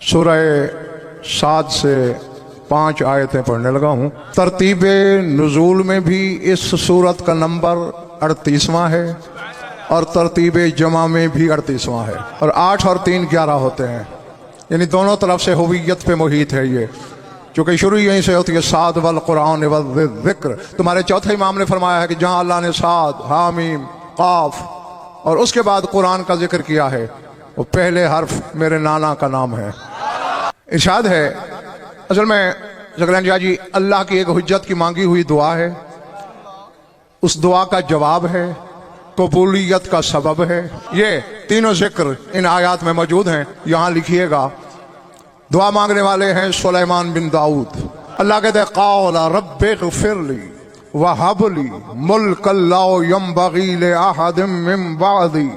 सूरह साद से 5 आयतें पढ़ने लगा हूँ। तरतीब नुज़ूल में भी इस सूरत का नंबर 38वां है और तरतीब जमा में भी 38वां है, और 8 और 3 11 होते हैं, यानी दोनों तरफ से हुवियत पे मुहित है ये, क्योंकि शुरू यहीं से होती है साद वल कुरान वल ज़िक्र। तुम्हारे चौथे इमाम ने फरमाया है कि जहाँ अल्लाह ने साद हामीम काफ और उसके बाद कुरान का जिक्र किया है, वो पहले हर्फ मेरे नाना का नाम है। इरशाद है, असल में जगलैन जी अल्लाह की एक हुज्जत की मांगी हुई दुआ है, उस दुआ का जवाब है, कबूलियत का सबब है। ये तीनों जिक्र इन आयात में मौजूद हैं। यहाँ लिखिएगा, दुआ मांगने वाले हैं सुलेमान बिन दाऊद। अल्लाह कहते हैं क़ाला रब्बिग़फ़िरली वहबली मुल्कन ला यंबग़ी लिअहदिन मिन बअदी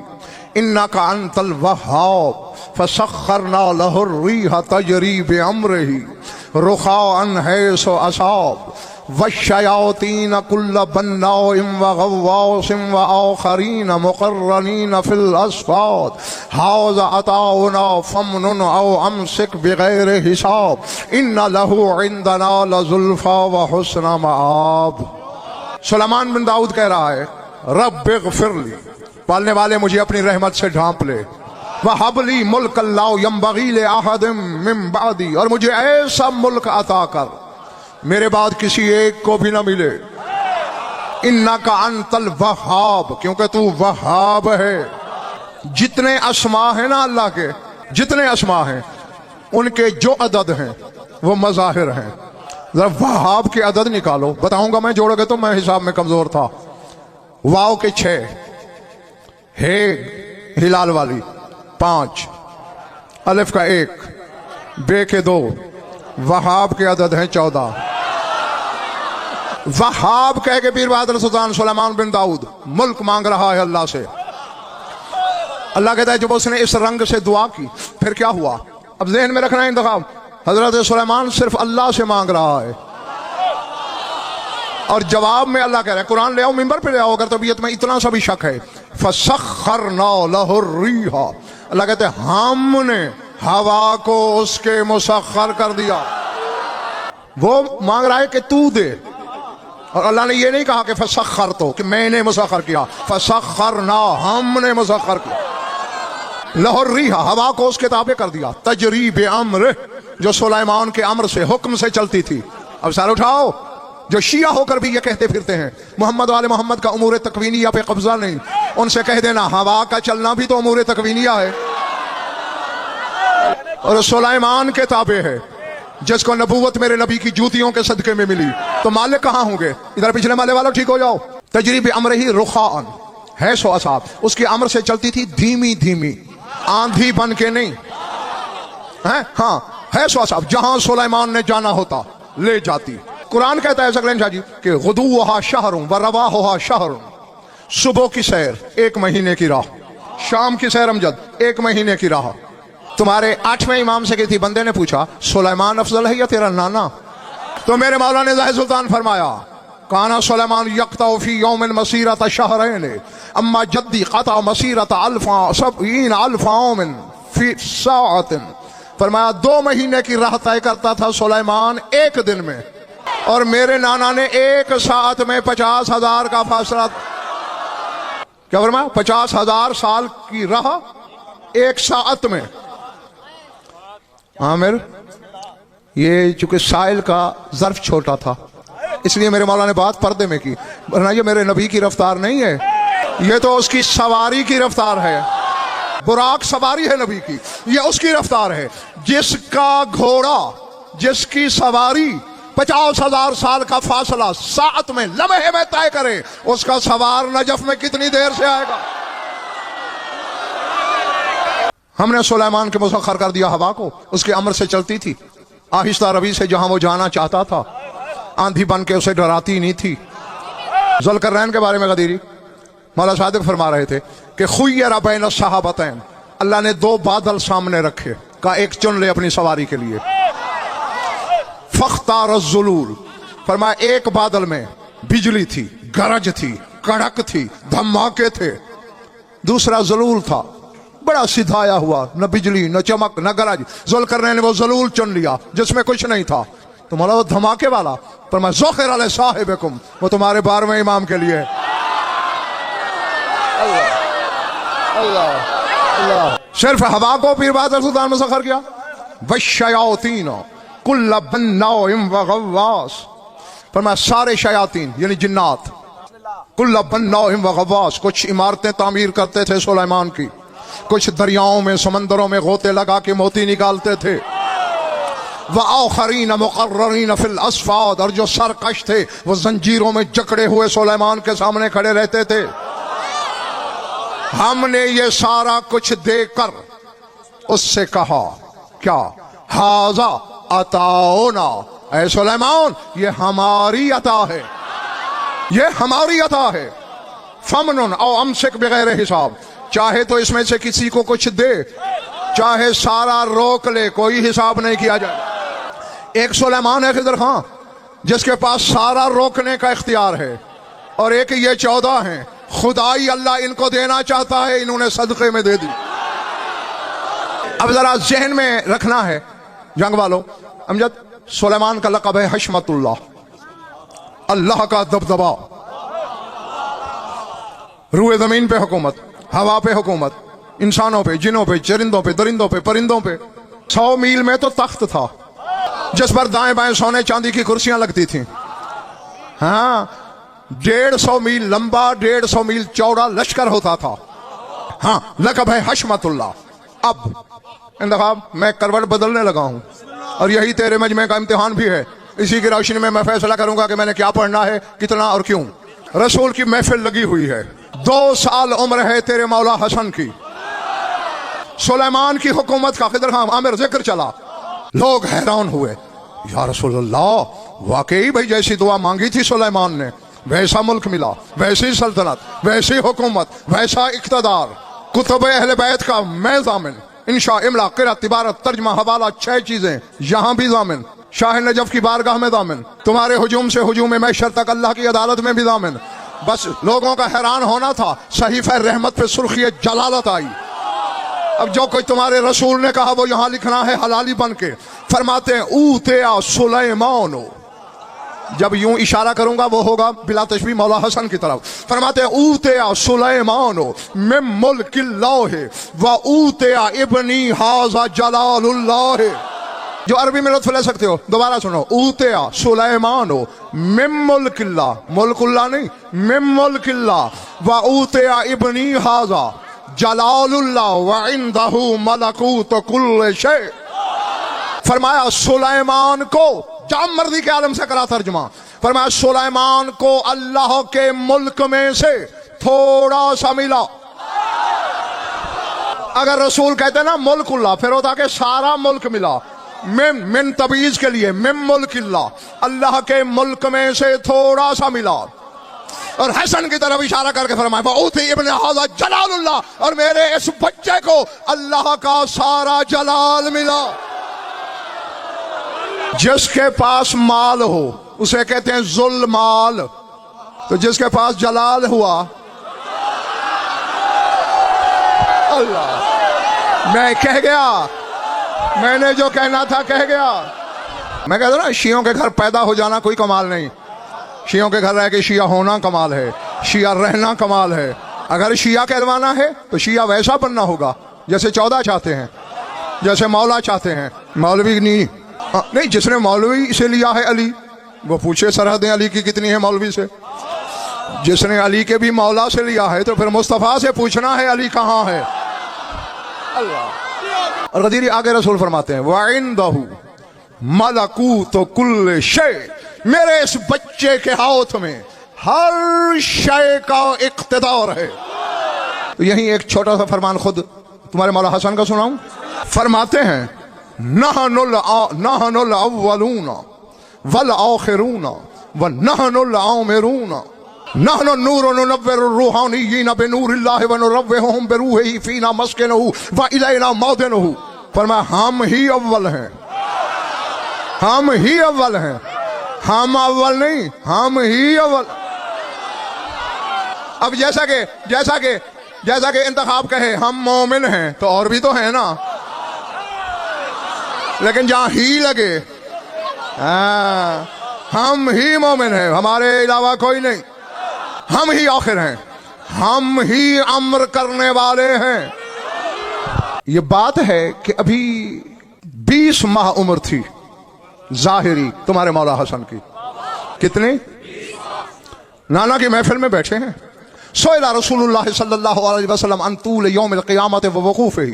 इन्नका अंतल वह्हाब फसख्खरना लहु अर्रीह तजरी बिअम्रिही रुख़ाअन हैसु असाब वश्शयातीन कुल्ल बन्नाइन व गव्वासिन व आखरीन मुक़र्रनीन फिल अस्फ़ाद हाज़ा अताउना फमनुन औ अमसिक बिग़ैरि हिसाब इन्ना लहु इंदना लज़ुल्फ़ा व हुस्न मआब। सुलेमान बिन दाऊद कह रहा है, रब्बिग़फ़िरली, पालने वाले मुझे अपनी रहमत से ढांप ले, वहबली मुल्कन ला यंबग़ी लिअहदिन मिन बअदी, और मुझे ऐसा मुल्क अता कर मेरे बाद किसी एक को भी ना मिले। इन्नका अंतल वहाब, क्योंकि तू वहाब है। जितने अस्मा है ना अल्लाह के, जितने अस्मा हैं उनके जो अदद हैं वो मज़ाहिर हैं। जरा वहाब के अदद निकालो, बताऊंगा मैं, जोड़ोगे तो मैं हिसाब में कमजोर था। वाव के 6, हे हिलाल वाली 5, अलिफ का 1, बे के 2, वहाब के अदद हैं 14। वहाब कह के पीर बहादुर सुल्तान सुलेमान बिन दाऊद मुल्क मांग रहा है अल्लाह से। अल्लाह कहता है जब उसने इस रंग से दुआ की फिर क्या हुआ। अब ज़हन में रखना है इंतखाब, हजरत सुलेमान सिर्फ अल्लाह से मांग रहा है और जवाब में अल्लाह कह रहा है, कुरान ले आओ, मिंबर पे ले आओ अगर तबीयत में इतना सा भी शक है। फसख्खरना लहु अर्रीह, अल्लाह कहते हैं हमने हवा को उसके मुसख्खर कर दिया। वो मांग रहा है कि तू दे, और अल्लाह ने ये नहीं कहा कि फसख्खर तो, कि मैंने मुसख्खर किया, फसख्खरना, हमने मुसख्खर किया। लहु अर्रीह, हवा को उसके ताबे कर दिया। तजरी बिअम्रिह, जो सुलेमान के अम्र से, हुक्म से चलती थी। अब सर उठाओ, जो शिया होकर भी ये कहते फिरते हैं मोहम्मद वाले मोहम्मद का उमूर तकवीनिया पे कब्जा नहीं, उनसे कह देना हवा का चलना भी तो उमूर तकवीनिया है और सुलेमान के ताबे है, जिसको नबूवत मेरे नबी की जूतियों के सदके में मिली। तो मालिक कहाँ होंगे? इधर पिछले माले वालों ठीक हो जाओ। तजरीब अमरही रुखाअन है सो असाब, उसके अमर से चलती थी धीमी धीमी, आंधी बन के नहीं है। हाँ है सो असाब, जहां सुलेमान ने जाना होता ले जाती। कुरान कहता है सकलेन शाह जी कि गुदुव्वुहा शहरुन व रवाहुहा शहरुन, सुबह की सैर 1 महीने की राह, शाम की सैर अमजद 1 महीने की राह। तुम्हारे 8वें इमाम से की थी, बंदे ने पूछा सुलेमान अफजल है या तेरा नाना? तो मेरे मौला ने ज़ाहिद सुल्तान फरमाया काना सुलेमान यक़तउ फी यौमिन मसीरत शहरैन अम्मा जद्दी क़ता मसीरत सबईन अल्फ़ यौमिन फी साअतिन। फरमाया 2 महीने की राह तय करता था सुलेमान 1 दिन में, और मेरे नाना ने 1 सात में 50,000 का फासला। क्या फरमाया? 50,000 साल की राह 1 सात में। आमिर, ये चूंकि साइल का ज़र्फ छोटा था इसलिए मेरे मौला ने बात पर्दे में की, वरना ये मेरे नबी की रफ्तार नहीं है, ये तो उसकी सवारी की रफ्तार है। बुराक सवारी है नबी की, ये उसकी रफ्तार है। जिसका घोड़ा, जिसकी सवारी 50,000 साल का फासला सात में, लम्हे में तय करे, उसका सवार नजफ में कितनी देर से आएगा। हमने सुलेमान के मुसख्खर कर दिया हवा को, उसके अमर से चलती थी आहिस्ता रवी से, जहां वो जाना चाहता था, आंधी बन के उसे डराती नहीं थी। ज़ुल्करनैन के बारे में गदीरी मौला सादिक फरमा रहे थे कि खुय्यरा बैन सहाबतैन, अल्लाह ने 2 बादल सामने रखे, का एक चुन ले अपनी सवारी के लिए। फख्तार ज़ुलूल, फरमाया एक बादल में बिजली थी, गरज थी, कड़क थी, धमाके थे, दूसरा ज़ुलूल था, بڑا سدھایا ہوا، نہ بجلی نہ چمک نہ گرج، ذوالقرنین نے وہ ذلول چن لیا جس میں کچھ نہیں تھا، تو مولا وہ دھماکے والا، پر میں ذخر علی صاحبکم، وہ تمہارے 12ویں امام کے لیے۔ صرف ہوا کو پیر بہادر سلطان مسخر کیا، والشیاطین کل بناء وغواص، فرمایا سارے شیاطین یعنی جنات، کل بناء وغواص، کچھ عمارتیں تعمیر کرتے تھے سلیمان کی، کچھ دریاؤں میں سمندروں میں غوطے لگا کے موتی نکالتے تھے، وآخرین مقررین فی الاسفاد، اور جو سرکش تھے وہ زنجیروں میں جکڑے ہوئے سلیمان کے سامنے کھڑے رہتے تھے۔ ہم نے یہ سارا کچھ دیکھ کر اس سے کہا کیا، ھذا عطاؤنا، اے سلیمان یہ ہماری عطا ہے، یہ ہماری عطا ہے، فمنن او امسک بغیر حساب، چاہے تو اس میں سے کسی کو کچھ دے، چاہے سارا روک لے، کوئی حساب نہیں کیا جائے۔ ایک سلیمان ہے خضر خان جس کے پاس سارا روکنے کا اختیار ہے، اور ایک یہ 14 ہیں، خدائی اللہ ان کو دینا چاہتا ہے، انہوں نے صدقے میں دے دی۔ اب ذرا ذہن میں رکھنا ہے جنگ والوں، امجد سلیمان کا لقب ہے حشمت اللہ، اللہ کا دبدبا، روئے زمین پہ حکومت، ہوا پہ حکومت، انسانوں پہ، جنوں پہ، چرندوں پہ، درندوں پہ، پرندوں پہ۔ 100 میل میں تو تخت تھا جس پر دائیں بائیں سونے چاندی کی کرسیاں لگتی تھیں، ہاں 150 میل لمبا 150 میل چوڑا لشکر ہوتا تھا، ہاں لقب ہے حشمت اللہ۔ اب انتخاب میں کروٹ بدلنے لگا ہوں، اور یہی تیرے مجمع کا امتحان بھی ہے، اسی کی روشنی میں فیصلہ کروں گا کہ میں نے کیا پڑھنا ہے، کتنا اور کیوں۔ رسول کی محفل لگی ہوئی ہے، 2 سال عمر ہے تیرے مولا حسن کی، سلیمان کی حکومت کا خضر خان عامر ذکر چلا، لوگ حیران ہوئے، یا رسول اللہ واقعی بھائی جیسی دعا مانگی تھی سلیمان نے ویسا ملک ملا، ویسی سلطنت، ویسی حکومت، ویسا اقتدار۔ کتب اہل بیت کا میں ضامن، انشاء، املا، قرأت، عبارت، ترجمہ، حوالہ، 6 چیزیں یہاں بھی ضامن، شاہ نجف کی بارگاہ میں ضامن، تمہارے ہجوم سے ہجوم محشر تک اللہ کی عدالت میں بھی ضامن۔ بس لوگوں کا حیران ہونا تھا، صحیفہ رحمت پہ سرخی جلالت آئی۔ اب جو کوئی تمہارے رسول نے کہا وہ یہاں لکھنا ہے حلالی بن کے، فرماتے ہیں اوتیا سلیمان، جب یوں اشارہ کروں گا وہ ہوگا بلا تشبیہ مولا حسن کی طرف، فرماتے ہیں اوتیا سلیمان من ملک اللہ و اوتیا ابنی ھذا جلال اللہ۔ جو عربی میں لطف لے سکتے ہو دوبارہ سنو، اوتیا سلیمان من ملک اللہ، ملک اللہ نہیں، من ملک اللہ، و اوتیا ابنی ھذا جلال اللہ وعندہ ملکوت کل شیء۔ فرمایا سلیمان کو، جام مرضی کے عالم سے کرا ترجمہ، فرمایا سلیمان کو اللہ کے ملک میں سے تھوڑا سا ملا۔ اگر رسول کہتے نا ملک اللہ، پھر ہوتا کہ سارا ملک ملا، من تبعیض کے لیے، من ملک اللہ، اللہ کے ملک میں سے تھوڑا سا ملا، اور حسن کی طرف اشارہ کر کے فرمایا وَأُوتِيَ ابْنَ هَذَا جلال اللہ، اور میرے اس بچے کو اللہ کا سارا جلال ملا۔ جس کے پاس مال ہو اسے کہتے ہیں ذل مال، تو جس کے پاس جلال ہوا، اللہ، میں کہہ گیا، میں نے جو کہنا تھا کہہ گیا۔ میں کہتا ہوں نا شیعوں کے گھر پیدا ہو جانا کوئی کمال نہیں، شیعوں کے گھر رہ کے شیعہ ہونا کمال ہے، شیعہ رہنا کمال ہے۔ اگر شیعہ کہلوانا ہے تو شیعہ ویسا بننا ہوگا جیسے 14 چاہتے ہیں، جیسے مولا چاہتے ہیں۔ مولوی نہیں، جس نے مولوی سے لیا ہے علی، وہ پوچھے سرحدیں علی کی کتنی ہیں مولوی سے۔ جس نے علی کے بھی مولا سے لیا ہے تو پھر مصطفیٰ سے پوچھنا ہے علی کہاں ہے۔ اللہ۔ اور غدیری آگے رسول فرماتے ہیں وَعِندَهُ مَلَكُوتُ كُلِّ شَيْءٍ، میرے اس بچے کے ہاتھ میں ہر شے کا اقتدار ہے۔ تو یہیں ایک چھوٹا سا فرمان خود تمہارے مولا حسن کا سناؤں، فرماتے ہیں نحن الاولون والآخرون ونحن العامرون، نحن النور ننور الروحانیین بنور اللہ ونروحهم بروحہ فینا مسکنہ والینا موطنہ۔ فرمایا ہم ہی اول ہیں، ہم ہی اول ہیں، ہم اول نہیں، ہم ہی اول۔ اب جیسا کہ جیسا کہ انتخاب کہے ہم مومن ہیں تو اور بھی تو ہیں نا، لیکن جہاں ہی لگے ہم ہی مومن ہیں، ہمارے علاوہ کوئی نہیں، ہم ہی آخر ہیں، ہم ہی امر کرنے والے ہیں۔ یہ بات ہے کہ ابھی 20 ماہ عمر تھی ظاہری تمہارے مولا حسن کی، کتنی؟ نانا کی محفل میں بیٹھے ہیں، سئل رسول اللہ صلی اللہ علیہ وسلم عن طول یوم القیامت ووقوفہ،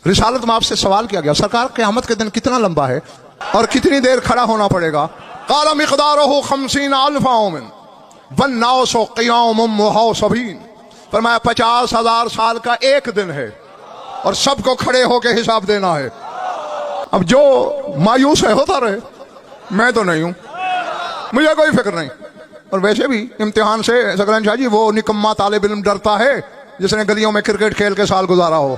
رسالت میں آپ سے سوال کیا گیا سرکار قیامت کے دن کتنا لمبا ہے اور کتنی دیر کھڑا ہونا پڑے گا؟ قال مقدارہ 50,000 یوم والناس قیام محاسبین، فرمایا 50,000 سال کا ایک دن ہے اور سب کو کھڑے ہو کے حساب دینا ہے۔ اب جو مایوس ہے ہوتا رہے، میں تو نہیں ہوں، مجھے کوئی فکر نہیں۔ اور ویسے بھی امتحان سے ثقلین شاہ جی وہ نکما طالب علم ڈرتا ہے جس نے گلیوں میں کرکٹ کھیل کے سال گزارا ہو،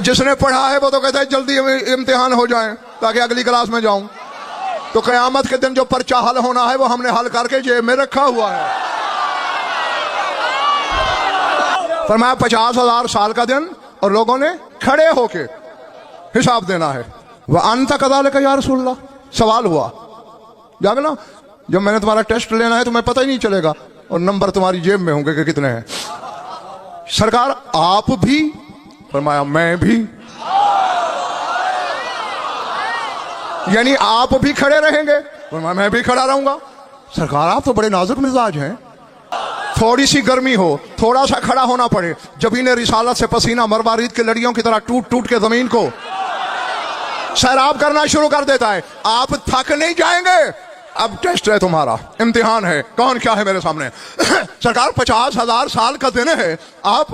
جس نے پڑھا ہے وہ تو کہتا ہے جلدی امتحان ہو جائیں تاکہ اگلی کلاس میں جاؤں۔ تو قیامت کے دن جو پرچہ حل ہونا ہے وہ ہم نے حل کر کے جیب میں رکھا ہوا ہے۔ فرمایا 50,000 سال کا دن اور لوگوں نے کھڑے ہو کے حساب دینا ہے۔ وَأَنْتَ كَذَلِكَ یا رسول اللہ، سوال ہوا جاگنا جب میں نے تمہارا ٹیسٹ لینا ہے تمہیں پتہ ہی نہیں چلے گا اور نمبر تمہاری جیب میں ہوں گے کہ کتنے ہیں۔ سرکار آپ بھی؟ فرمایا میں بھی، یعنی آپ بھی کھڑے رہیں گے؟ فرمایا میں بھی کھڑا رہوں گا۔ سرکار آپ تو بڑے نازک مزاج ہیں، تھوڑی سی گرمی ہو تھوڑا سا کھڑا ہونا پڑے، جبین رسالت سے پسینہ مروارید کی لڑیوں کی طرح ٹوٹ ٹوٹ کے زمین کو سیراب کرنا شروع کر دیتا ہے، آپ تھک نہیں جائیں گے؟ اب ٹیسٹ ہے تمہارا، امتحان ہے، کون کیا ہے میرے سامنے؟ سرکار 50,000 سال کا دن ہے، آپ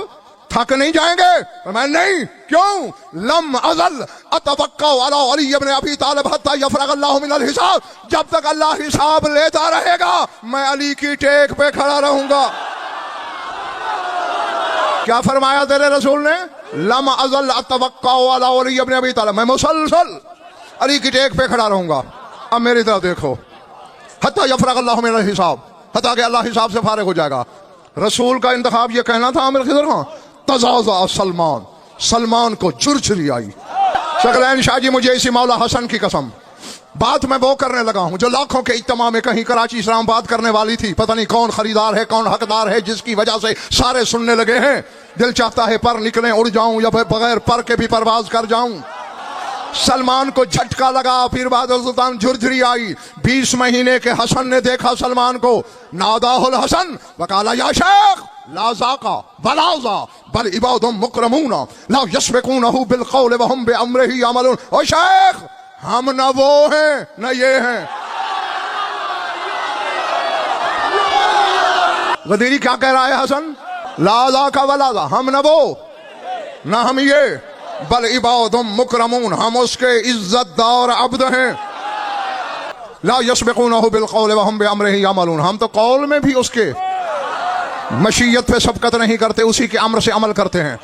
تھک نہیں جائیں گے؟ میں نہیں، کیوں؟ لم ازل اتوقع علی علی ابن ابی طالب حتی یفرغ اللہ من الحساب، جب تک اللہ حساب لیتا رہے گا میں علی کی ٹیک پہ کھڑا رہوں گا۔ کیا فرمایا تیرے رسول نے؟ لم ازل اتوقع علی علی ابن ابی طالب، میں مسلسل علی کی ٹیک پہ کھڑا رہوں گا۔ اب میری طرف دیکھو، حتی یفرغ اللہ من الحساب، حتیٰ کہ اللہ حساب سے فارغ ہو جائے گا۔ رسول کا انتخاب یہ کہنا تھا عامر خضر ہاں، تزازع سلمان، سلمان کو جھرجھری آئی۔ ثقلین شاہ جی مجھے اسی مولا حسن کی قسم، بات میں وہ کرنے لگا ہوں جو لاکھوں کے اجتماع میں کہیں کراچی اسلام آباد کرنے والی تھی، پتہ نہیں کون خریدار ہے کون حقدار ہے جس کی وجہ سے سارے سننے لگے ہیں۔ دل چاہتا ہے پر نکلیں اڑ جاؤں یا بغیر پر کے بھی پرواز کر جاؤں۔ سلمان کو جھٹکا لگا، پیر بہادر سلطان جھرجھری آئی۔ 20 مہینے کے حسن نے دیکھا سلمان کو، ناداہ الحسن وقال یا شیخ لا ذاقا ولا ذا بل عباد مکرمون لا یسبقونہ بالقول وہم بامرہ یعملون۔ او شیخ ہم نہ وہ ہیں نہ یہ ہیں۔ غدیری کیا کہہ رہا ہے حسن؟ لا ذاقا ولا ذا، ہم نہ وہ نہ ہم یہ، بل عباد مکرمون، ہم اس کے عزت دار عبد ہیں۔ لا یسبقونہ بالقول وہم بامرہ یعملون، ہم تو قول میں بھی اس کے مشیت پہ سبقت نہیں کرتے، اسی کے امر سے عمل کرتے ہیں۔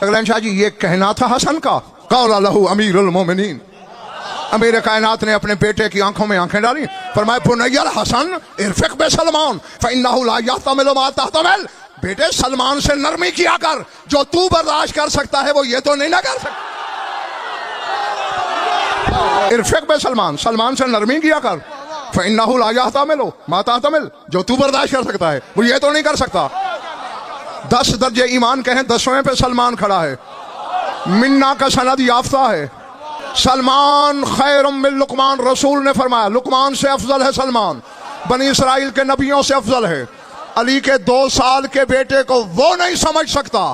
ثقلین شاہ جی یہ کہنا تھا حسن کا۔ قال لہ امیر المومنین، امیر کائنات نے اپنے بیٹے کی آنکھوں میں آنکھیں ڈالی، فرمایا بنی الحسن ارفق بسلمان فانہ لا یحتمل ما تحتمل، بیٹے سلمان سے نرمی کیا کر، جو تو برداشت کر سکتا ہے وہ یہ تو نہیں نہ کر سکتا۔ ارفق بسلمان، سلمان سے نرمی کیا کر، فإنہ لا یحتمل ما تحتمل، جو تو برداشت کر سکتا ہے وہ یہ تو نہیں کر سکتا۔ 10 درجے ایمان کہیں 10ویں پہ سلمان کھڑا ہے، منا کا سند یافتہ ہے۔ سلمان خیر من لقمان، رسول نے فرمایا لقمان سے افضل ہے سلمان، بنی اسرائیل کے نبیوں سے افضل ہے۔ علی کے 2 سال کے بیٹے کو وہ نہیں سمجھ سکتا۔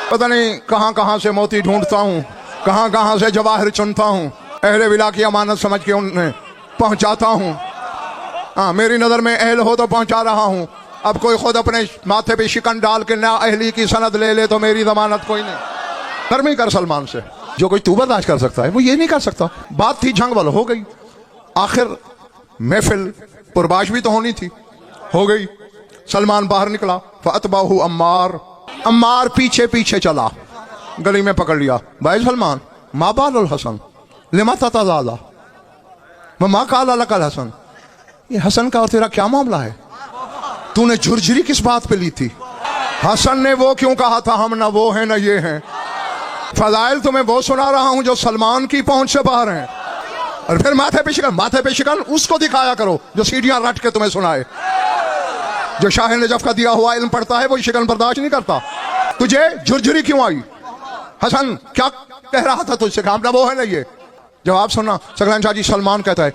پتہ نہیں کہاں کہاں سے موتی ڈھونڈتا ہوں، کہاں کہاں سے جواہر چنتا ہوں، اہل ولا کی امانت سمجھ کے انہیں پہنچاتا ہوں۔ ہاں میری نظر میں اہل ہو تو پہنچا رہا ہوں، اب کوئی خود اپنے ماتھے پہ شکن ڈال کے نا اہلی کی سند لے لے تو میری ضمانت کوئی نہیں۔ نرمی کر سلمان سے، جو کوئی تو برداشت کر سکتا ہے وہ یہ نہیں کر سکتا۔ بات تھی جھنگ والا، ہو گئی، آخر محفل پرباش بھی تو ہونی تھی، ہو گئی۔ سلمان باہر نکلا، فاتبعہ عمار، عمار پیچھے پیچھے چلا، گلی میں پکڑ لیا، بھائی سلمان ما بال الحسن لما تتزازع وما قال لك الحسن، یہ حسن کا اور تیرا کیا معاملہ ہے؟ तूने झुरझुरी किस बात पे ली थी? हसन ने वो क्यों कहा था हम ना वो हैं ना ये हैं? फजाइल तुम्हें वो सुना रहा हूं जो सलमान की पहुंच से बाहर हैं। और फिर माथे पे शिकन उसको दिखाया करो जो सीढ़ियां रट के तुम्हें सुनाए। जो शाह नजफ का दिया हुआ इल्म पढ़ता है वो शिकन बर्दाश्त नहीं करता। तुझे झुरझुरी क्यों आई? हसन क्या कह रहा था तुझसे? कहा ना वो है ना ये। जवाब सुनना, सकलैन शाह जी सलमान कहता है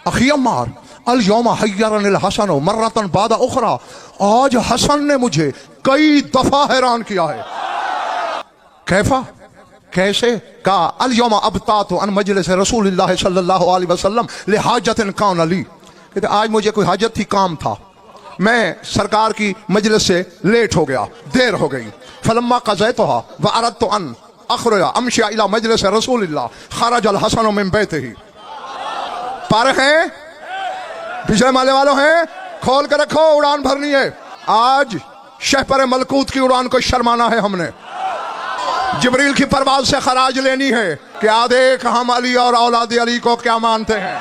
अखी अम्मार अल यौमा हय्यरनिल हसन मर्रतन बाद उखरा, आज हसन ने मुझे कई दफा हैरान किया है। कैफा, कैसे? का अल यौमा अबतातु अन मजलिस रसूलुल्लाह सल्लल्लाहु अलैहि वसल्लम लिहाजतिन कान अली, कहते आज मुझे कोई हाजत थी, काम था, मैं सरकार की मजलिस से लेट हो गया, देर हो गई। फलम्मा क़ज़ैतुहा व अरदतु अन अख़रुजा अमशी इला मजलिस रसूलिल्लाह खरज अल हसन मिन बैतिही। पर हैं पिछले माले वालों हैं, खोल कर रखो, उड़ान भरनी है। आज शहपर मलकूत की उड़ान को शर्माना है हमने। जिब्रील की परवाज से खराज लेनी है कि आ देख हम अली और औलाद अली को क्या मानते हैं।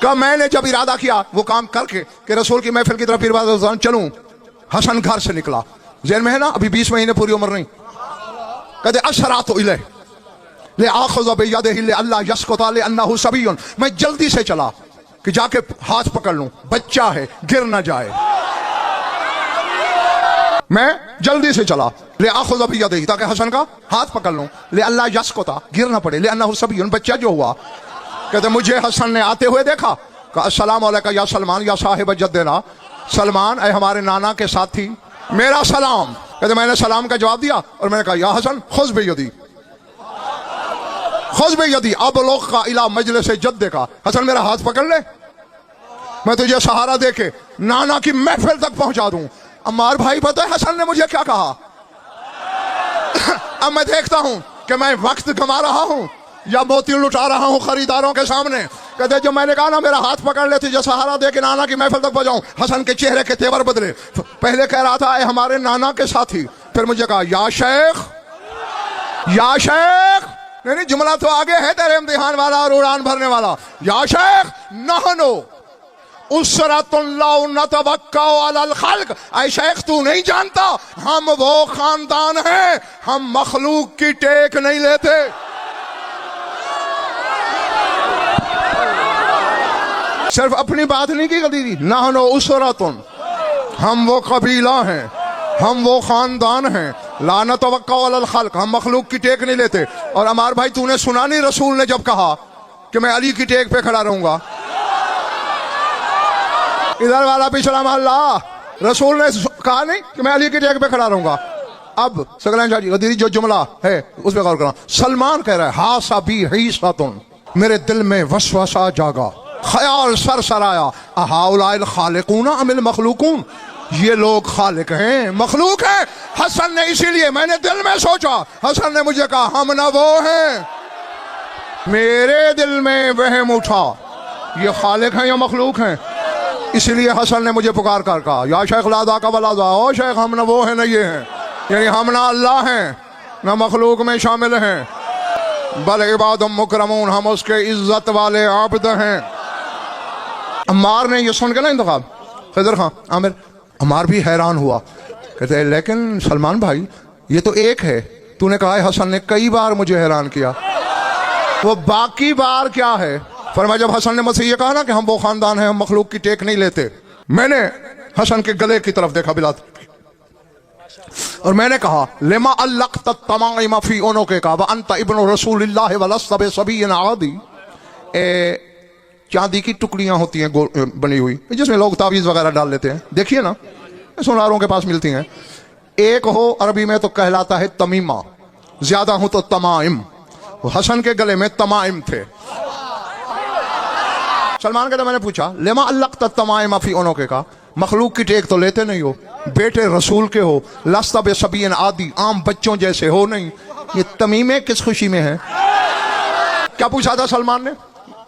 कि मैंने जब इरादा किया वो काम करके कि रसूल की महफिल की तरफ फिर चलूं, हसन घर से निकला, जेल में है ना अभी 20 महीने पूरी उम्र नहीं। कहते अशरातु इलैह ले आखुज़ बियदिही ले अल्लाह यस्कुता ले अन्नहु सबियुन, मैं जल्दी से चला कि जाके हाथ पकड़ लूं, बच्चा है गिर ना जाए। मैं जल्दी से चला ले आखुज़ बियदिही, ताकि हसन का हाथ पकड़ लूं, ले अल्लाह यस्कुता गिर ना पड़े, ले अन्नहु सबियुन बच्चा जो हुआ। कहते मुझे हसन ने आते हुए देखा, कहा अस्सलाम अलैका या सलमान या साहिब जद्दना, सलमान ऐ हमारे नाना के साथी मेरा सलाम। कहते मैंने सलाम का जवाब दिया और मैंने कहा या हसन खुज़ बियदी, खुज़ बियदी अबलुग़ का इला मजलिस जद्दे का, हसन मेरा हाथ पकड़ ले, मैं तुझे सहारा दे के नाना की महफिल तक पहुंचा दूं। अम्मार भाई पता है हसन ने मुझे क्या कहा? अब मैं देखता हूं कि मैं वक्त गंवा रहा हूं या मोती लुटा रहा हूं खरीदारों के सामने। कहते जो मैंने कहा ना मेरा हाथ पकड़ ले, तुझे सहारा दे के नाना की महफिल तक पहुंचाऊं, हसन के चेहरे के तेवर बदले। पहले कह रहा था हमारे नाना के साथी, फिर मुझे कहा या शेख, या शेख। नहीं जुमला तो आगे है तेरे इम्तिहान वाला और उड़ान भरने वाला। या शेख नहनो उसरतुन लौ नतवक्कउ अलल खल्क, ऐ शेख तू नहीं जानता हम वो खानदान हैं, हम मखलूक की टेक नहीं लेते। सिर्फ अपनी बात नहीं की कदी थी, नहनो उसरतुन, हम वो कबीला हैं, हम वो खानदान हैं, ला नतवक्कउ अलल खल्क, हम मखलूक की टेक नहीं लेते। और अमार भाई तूने सुना नहीं रसूल ने जब कहा कि मैं अली की टेक पे खड़ा रहूंगा? इधर वाला पिछला मोहल्ला, रसूल ने कहा नहीं कि मैं अली की टेक पे खड़ा रहूंगा। अब सकलैन शाह जी जो जुमला है उस पर गौर करना। सलमान कह रहा है हा सभी हिस्सतुन, मेरे दिल में वसवसा जागा, ख्याल सरसराया, अहाउलाइल खालिकूना अमिल मखलूकून, ये लोग खालिक हैं मखलूक हैं। हसन ने इसीलिए मैंने दिल में सोचा, हसन ने मुझे कहा हम ना वो हैं। मेरे दिल में वहम उठा ये खालिक हैं या मखलूक हैं, इसीलिए हसन ने मुझे पुकार कर कहा या शेख लादा का वलादा, ओ शेख हम ना वो हैं ना ये हैं, यानी हम ना अल्लाह हैं ना मखलूक में शामिल हैं, बल इबादुम मुकरमून, हम उसके इज्जत वाले आबिद हैं। अम्मार ने ये सुन के ना इंतखाब खिदर खां आमिर, अम्मार भी हैरान हुआ, कहते हैं लेकिन सलमान भाई ये तो एक है, तूने कहा है हसन ने कई बार मुझे हैरान किया, वो बाकी बार क्या है? फरमाया जब हसन ने मुझसे ये कहा ना कि हम वो खानदान हैं, हम मखलूक की टेक नहीं लेते, मैंने हसन के गले की तरफ देखा बिलात और मैंने कहा लेमा अल्लक़्त तमाइम फी उनुक़िका का व अंत इब्नु रसूलिल्लाह व लस्त बिसबिय्यिन आदी, चांदी की टुकड़ियां होती हैं बनी हुई जिसमें लोग तावीज़ वगैरह डाल लेते हैं, देखिए ना सुनारों के पास मिलती हैं। एक हो अरबी में तो कहलाता है तमीमा, ज्यादा हो तो तमाइम। हसन के गले में तमाइम थे। सलमान कहते मैंने पूछा लेमा अल्लक़्त तमाइम फी उनुक़िका, मखलूक की टेक तो लेते नहीं हो, बेटे रसूल के हो, लस्त बिसबिय्यिन आदी, आम बच्चों जैसे हो नहीं, ये तमीमे किस खुशी में है? क्या पूछा था सलमान ने?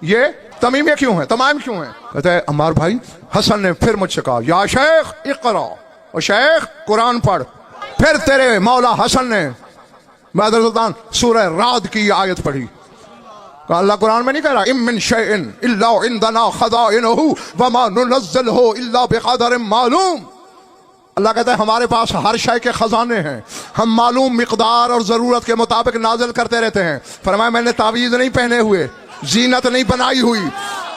ये तमीमे क्यों है, तमाइम क्यों है? कहते हैं अम्मार भाई हसन ने फिर मुझसे कहा या शेख इक़रा, और शेख कुरान पढ़। फिर तेरे मौला हसन ने बदर सुल्तान सूरह राद की आयत पढ़ी, اللہ قرآن میں نہیں کہہ رہا ام من شیء الا عندنا خزائنہ وما ننزلہ الا بقدر معلوم. اللہ کہتا ہے ہمارے پاس ہر شے کے خزانے ہیں، ہم معلوم مقدار اور ضرورت کے مطابق نازل کرتے رہتے ہیں. فرمایا میں نے تعویذ نہیں پہنے ہوئے، زینت نہیں بنائی ہوئی.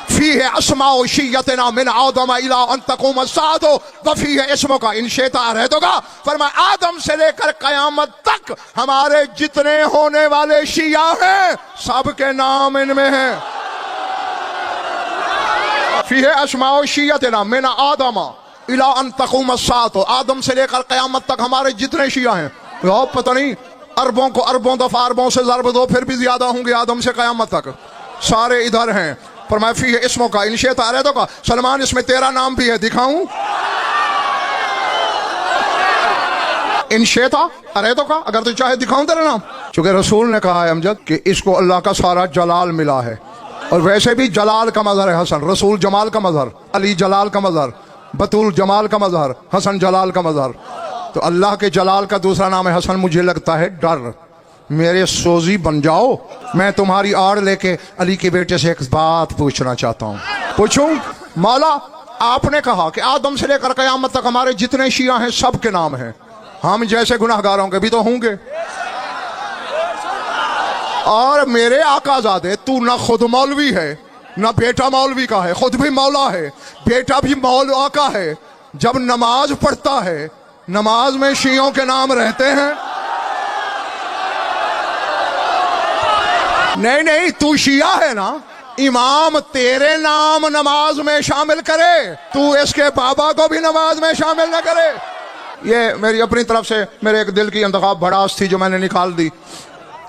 فیہ اسماء شیعتنا من آدم الی ان تقوم الساعۃ وفیہ اسمک ان شئت احرتک. فرمایا آدم سے لے کر قیامت تک ہمارے جتنے ہونے والے شیعہ ہیں سب کے نام ان میں ہیں. فیہ اسماء شیعتنا من آدم الی ان تقوم الساعۃ، آدم سے لے کر قیامت تک ہمارے جتنے شیعہ ہیں. پتہ نہیں اربوں کو اربوں دفعہ اربوں سے ضرب دو پھر بھی زیادہ ہوں گے آدم سے قیامت تک، سارے ادھر ہیں. فرمایا فیہ اسموں کا ان شئت احرتک. سلمان اس میں تیرا نام بھی ہے، دکھاؤں؟ ان شئت احرتک، اگر تو چاہے دکھاؤں تیرا نام. چونکہ رسول نے کہا ہے امجد کہ اس کو اللہ کا سارا جلال ملا ہے، اور ویسے بھی جلال کا مظہر ہے حسن. رسول جمال کا مظہر، علی جلال کا مظہر، بطول جمال کا مظہر، حسن جلال کا مظہر. تو اللہ کے جلال کا دوسرا نام ہے حسن. مجھے لگتا ہے ڈر، میرے سوزی بن جاؤ. میں تمہاری آڑ لے کے علی کے بیٹے سے ایک بات پوچھنا چاہتا ہوں. پوچھوں؟ مولا آپ نے کہا کہ آدم سے لے کر قیامت تک ہمارے جتنے شیعہ ہیں سب کے نام ہیں، ہم جیسے گناہ گاروں کے بھی تو ہوں گے. اور میرے آقا زادے تو نہ خود مولوی ہے نہ بیٹا مولوی کا ہے، خود بھی مولا ہے، بیٹا بھی مولا کا ہے. جب نماز پڑھتا ہے نماز میں شیعوں کے نام رہتے ہیں؟ نہیں تو شیعہ ہے نا، امام تیرے نام نماز میں شامل کرے، تو اس کے بابا کو بھی نماز میں شامل نہ کرے. یہ میری اپنی طرف سے میرے ایک دل کی انتخاب بھڑاس تھی جو میں نے نکال دی.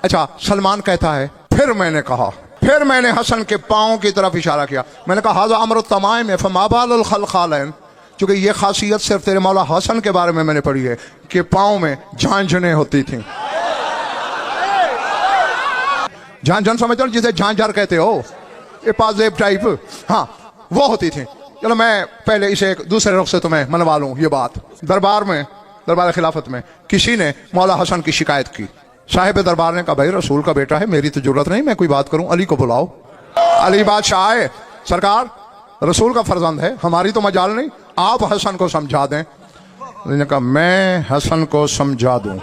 اچھا سلمان کہتا ہے پھر میں نے کہا، پھر میں نے حسن کے پاؤں کی طرف اشارہ کیا. میں نے کہا ھذا امر التمائم فما بال الخلخالین. چونکہ یہ خاصیت صرف تیرے مولا حسن کے بارے میں نے پڑھی ہے کہ پاؤں میں جھانجھنیں ہوتی تھیں. جھانجھن سمجھتے ہو جسے جھانجھر کہتے ہو، یہ پازیب ٹائپ، ہاں وہ ہوتی تھیں. چلو میں پہلے اسے ایک دوسرے رخ سے تمہیں منوا لوں. یہ بات دربار خلافت میں کسی نے مولا حسن کی شکایت کی. صاحب دربار نے کہا بھائی رسول کا بیٹا ہے، میری تو ضرورت نہیں میں کوئی بات کروں، علی کو بلاؤ. علی بادشاہ آئے، سرکار رسول کا فرزند ہے، ہماری تو مجال نہیں، آپ حسن کو سمجھا دیں. علی نے کہا میں حسن کو سمجھا دوں؟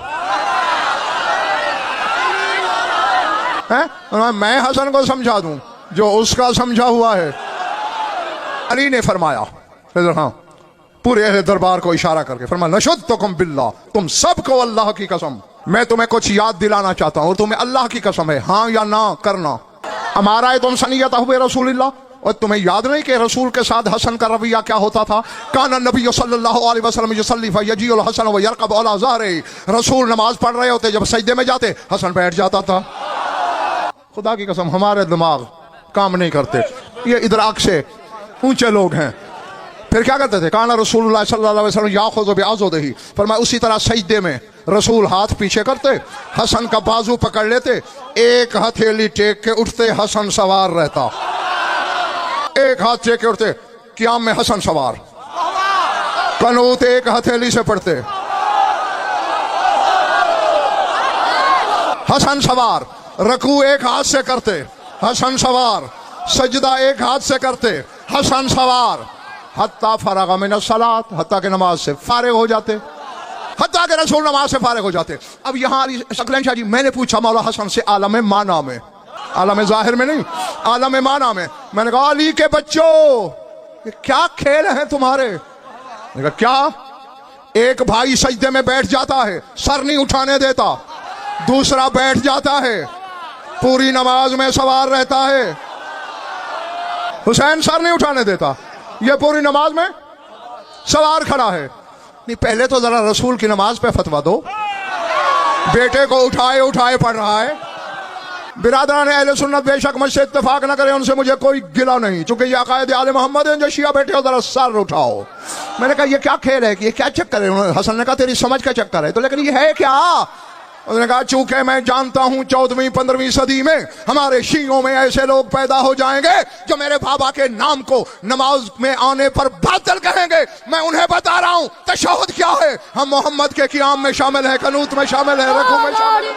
میں حسن کو سمجھا دوں جو اس کا سمجھا ہوا ہے؟ علی نے فرمایا، ہاں پورے اہل دربار کو اشارہ کر کے فرمایا نشدتکم باللہ، تم سب کو اللہ کی قسم میں تمہیں کچھ یاد دلانا چاہتا ہوں، اور تمہیں اللہ کی قسم ہے ہاں یا نہ کرنا. ہمارا ہے تم سنیت ہوئے رسول اللہ. اور تمہیں یاد نہیں کہ رسول کے ساتھ حسن کا رویہ کیا ہوتا تھا؟ کان النبی صلی اللہ علیہ وسلم یصلی فیجیء الحسن ویرقب علی ظہرہ. رسول نماز پڑھ رہے ہوتے، جب سجدے میں جاتے حسن بیٹھ جاتا تھا. خدا کی قسم ہمارے دماغ کام نہیں کرتے، یہ ادراک سے اونچے لوگ ہیں. پھر کیا کرتے تھے؟ کان رسول اللہ صلی اللہ علیہ وسلم یاخذ بعضدہ. فرمایا اسی طرح سجدے میں رسول ہاتھ پیچھے کرتے، حسن کا بازو پکڑ لیتے، ایک ہتھیلی ٹیک کے اٹھتے، حسن سوار رہتا. ایک ہاتھ ٹیک کے اٹھتے، قیام میں حسن سوار. قنوت ایک ہتھیلی سے پڑھتے، حسن سوار. رکوع ایک ہاتھ سے کرتے، حسن سوار. سجدہ ایک ہاتھ سے کرتے، حسن سوار. حتیٰ فرغ من الصلاۃ، حتیٰ کہ نماز سے فارغ ہو جاتے، حتیٰ کہ رسول نماز سے فارغ ہو جاتے. اب یہاں علی ثقلین شاہ جی میں نے پوچھا مولا حسن سے عالم معنی میں، عالم ظاہر میں نہیں، عالم معنی میں نے کہا علی کے بچوں یہ کیا کھیل ہیں تمہارے؟ میں نے کہا کیا؟ ایک بھائی سجدے میں بیٹھ جاتا ہے، سر نہیں اٹھانے دیتا، دوسرا بیٹھ جاتا ہے، پوری نماز میں سوار رہتا ہے. حسین سر نہیں اٹھانے دیتا، یہ پوری نماز میں سوار کھڑا ہے. نہیں پہلے تو ذرا رسول کی نماز پہ فتویٰ دو. بیٹے کو اٹھائے پڑھ رہا ہے. برادران اہل سنت بے شک مجھ سے اتفاق نہ کرے، ان سے مجھے کوئی گلہ نہیں، چونکہ یہ عقائد آل محمد ہیں. جو شیعہ بیٹھے ہو ذرا سر اٹھاؤ. میں نے کہا یہ کیا کھیل ہے، کہ یہ کیا چکر ہے؟ حسن نے کہا تیری سمجھ کا چکر ہے. تو لیکن یہ ہے کیا؟ انہوں نے کہا چونکہ میں جانتا ہوں 14ویں 15ویں صدی میں ہمارے شیعوں میں ایسے لوگ پیدا ہو جائیں گے جو میرے بابا کے نام کو نماز میں آنے پر باطل کہیں گے. میں انہیں بتا رہا ہوں تشہد کیا ہے. ہم محمد کے قیام میں شامل ہیں، قنوت میں شامل ہیں، رکوع میں شامل ہیں.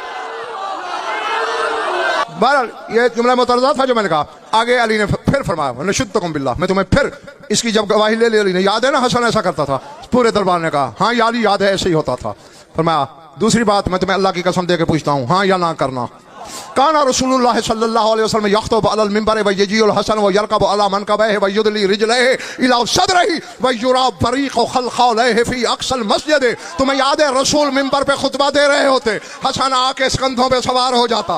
बहरहाल ये जुमला मुतरज़ा था जो मैंने कहा। आगे अली ने फिर फरमाया नशुद्दकुम बिल्लाह, मैं तुम्हें फिर इसकी जब गवाही ले ली, अली ने याद है ना हसन ऐसा करता था, पूरे दरबार ने कहा हाँ या अली याद है ऐसे ही होता था। फरमाया दूसरी बात मैं तुम्हें अल्लाह की कसम दे के पूछता हूँ, हाँ या ना करना। काना रसूलुल्लाह सल्लल्लाहु अलैहि वसल्लम यख्तुब अलल मिंबर व यजीउल हसन व यरकबु अला मनकबैहि व युदली रिजलैहि इला सदरिहि व युरा बरीक़ु खलख़लैहि फी अक़सल मस्जिद। तुम्हें याद है रसूल मिंबर पे खुतबा दे रहे होते, हसन आके कंधों पे सवार हो जाता,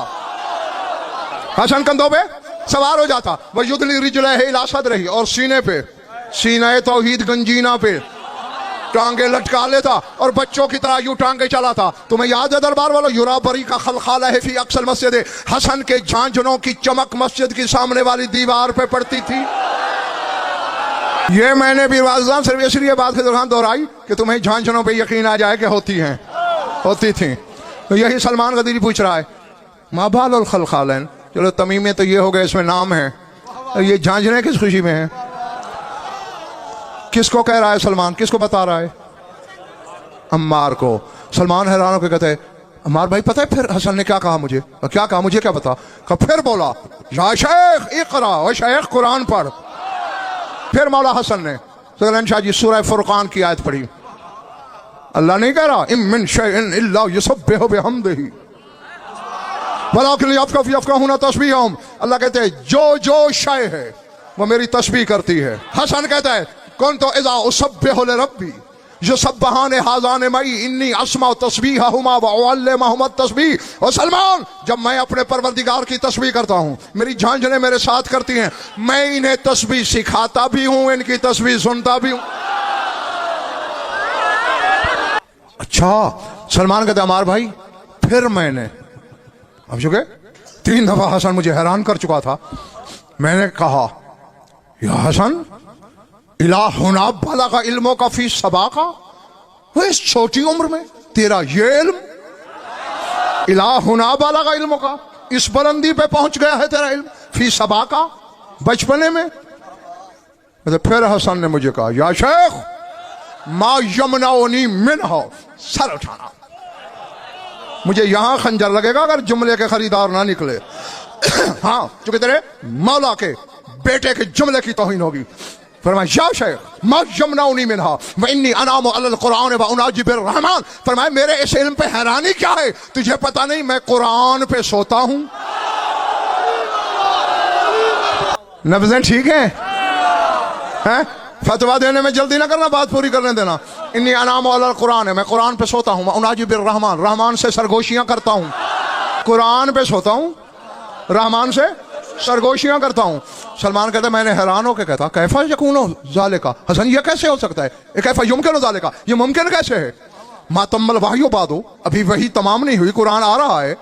हसन कंधों पे सवार हो जाता, व युदली रिजलैहि इला सदरिहि, और सीने पे, सीने तौहीद गंजीना पे टांगे लटका लेता और बच्चों की तरह यूं टांगे चला था। तुम्हें याद है दरबार वालों, युरा बरी का खलखाला है फी अक्सर मस्जिद, हसन के झांझनों की चमक मस्जिद की सामने वाली दीवार पे पड़ती थी। ये मैंने भी वाज़ान सिर्फ इसलिए बात के दौरान दोहराई कि तुम्हें झांझनों पे यकीन आ जाए कि होती थी। तो यही सलमान गदीरी पूछ रहा है माँ बाल और खलखालन, चलो तमीमें तो ये हो गए, इसमें नाम है, ये झांझने किस खुशी में है? किसको कह रहा है सलमान, किसको बता रहा है? अम्मार को। सलमान हैरान होकर कहते हैं अम्मार भाई पता है फिर हसन ने क्या कहा मुझे? क्या कहा मुझे क्या पता? फिर बोला या शेख इक़रा, ओ शेख कुरान पढ़। फिर मौला हसन ने सगलन शाह जी सूरह फुरकान की आयत पढ़ी। अल्लाह नहीं कह रहा इम मिन शैइन इल्ला युसब्बिहु बिहम्दिही वलाकिन यफ़क़हूना तस्बीहहुम। अल्लाह कहते हैं जो शय है वो मेरी तस्बीह करती है। हसन कहता है कौन तो इज़ा उसब्बिहु लिरब्बी युसब्बिहान हाज़ान मई इन्नी अस्मा तस्बीहहुमा व उअल्लिमुहुम तस्बीह। और सलमान जब मैं अपने परवरदिगार की तस्बीह करता हूँ, मेरी झांझनें मेरे साथ करती हैं, मैं इन्हें तस्बीह सिखाता भी हूँ, इनकी तस्बीह सुनता भी हूँ। अच्छा सलमान कहते अमार भाई फिर मैंने, अब चुके 3 दफा हसन मुझे हैरान कर चुका था, मैंने कहा या हसन इलाहुना भला का इल्मों का फी सबा का, वो इस छोटी उम्र में तेरा ये इल्म, इलाहुना भला का इल्मों का, इस बुलंदी पे पहुंच गया है तेरा इल्म, फी सबा का, बचपने में। तो फिर हसन ने मुझे कहा या शेख मा यमनाउनी मिनहा, सर उठाना, मुझे यहां खंजर लगेगा अगर जुमले के खरीदार ना निकले। हाँ चूंकि तेरे मौला के बेटे के जुमले की तौहीन होगी। फरमाया या शेख मा यमनाउनी मिनहा व इन्नी अनामु अलल कुरान व उनाजी बिर रहमान। फरमाया मेरे इस इल्म पे हैरानी क्या है, तुझे पता नहीं मैं कुरान पे सोता हूं। नब्ज़ें ठीक हैं? फतवा देने में जल्दी ना करना, बात पूरी करने देना। इन्नी अनामु अलल कुरान है, मैं कुरान पे सोता हूं, उनाजी बिर रहमान, रहमान से सरगोशियां करता हूं। कुरान पे सोता हूं, रहमान से सरगोशियां करता हूं। सलमान कहता मैंने हैरान होकर कहता कैफा यकूनो ज़ालिका, हसन ये कैसे हो सकता है, कैफा युमकिनु ज़ालिका, ये मुमकिन कैसे है? मातम्मल वाह्यो बादो, अभी वही तमाम नहीं हुई, कुरान आ रहा है।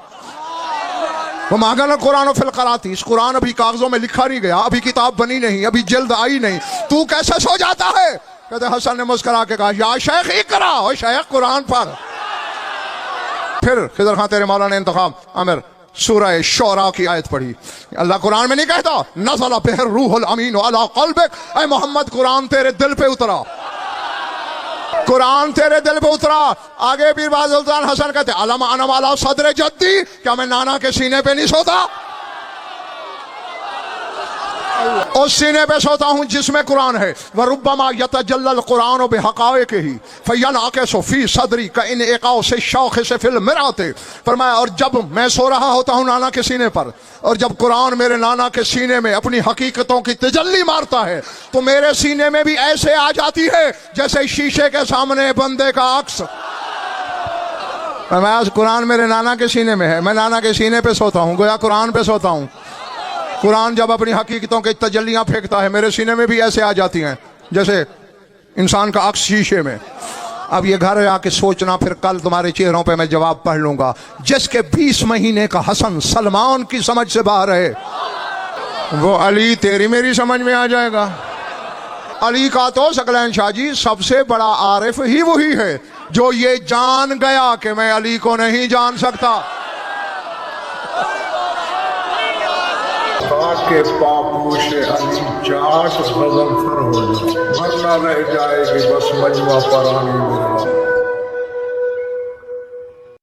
वो मांगना कुरान फिल कराती, इस कुरान अभी कागजों में लिखा नहीं गया, अभी किताब बनी नहीं, अभी जल्द आई नहीं, तू कैसे सो जाता है? कहते हसन ने मुस्कुरा के कहा या शेख इकरा, ओ शेख कुरान पढ़। फिर खिदर खां तेरे मौला ने इंतखाब आमिर सूरह शोरा की आयत पढ़ी। अल्लाह कुरान में नहीं कहता नज़ला बिहिर रूहुल अमीन अला क़ल्बिक, ऐ मोहम्मद कुरान तेरे दिल पे उतरा, कुरान तेरे दिल पे उतरा। आगे बीरबाज़ सुल्तान हसन कहते अलम अनम अला सदर जद्दी, क्या मैं नाना के सीने पे नहीं सोता? उस सीने पे सोता हूं जिसमें कुरान है। वरुब्बमा यतजल्लल कुरान बिहक़ाइक़िही फयनअक़िसु फ़ी सदरी कइन इक़ाउ से शौक़ से फिल मिराते। फरमाया और जब मैं सो रहा होता हूं नाना के सीने पर, और जब कुरान मेरे नाना के सीने में अपनी हकीकतों की तजल्ली मारता है तो मेरे सीने में भी ऐसे आ जाती है जैसे शीशे के सामने बंदे का अक्स। फरमाया कुरान मेरे नाना के सीने में है, मैं नाना के सीने पे सोता हूं, गोया कुरान पे सोता हूं। कुरान जब अपनी हकीकतों की तजल्लियां फेंकता है मेरे सीने में भी ऐसे आ जाती हैं जैसे इंसान का अक्स शीशे में। अब ये घर आके सोचना, फिर कल तुम्हारे चेहरों पे मैं जवाब पढ़ लूंगा। जिसके 20 महीने का हसन सलमान की समझ से बाहर है, वो अली तेरी मेरी समझ में आ जाएगा। अली का तो सकलैन शाह जी सबसे बड़ा आरिफ ही वही है जो ये जान गया कि मैं अली को नहीं जान सकता। के पापोश अली जाट गज़ल फर हो जाए, वरना रह जाएगी बस मजमा परानी मेरा।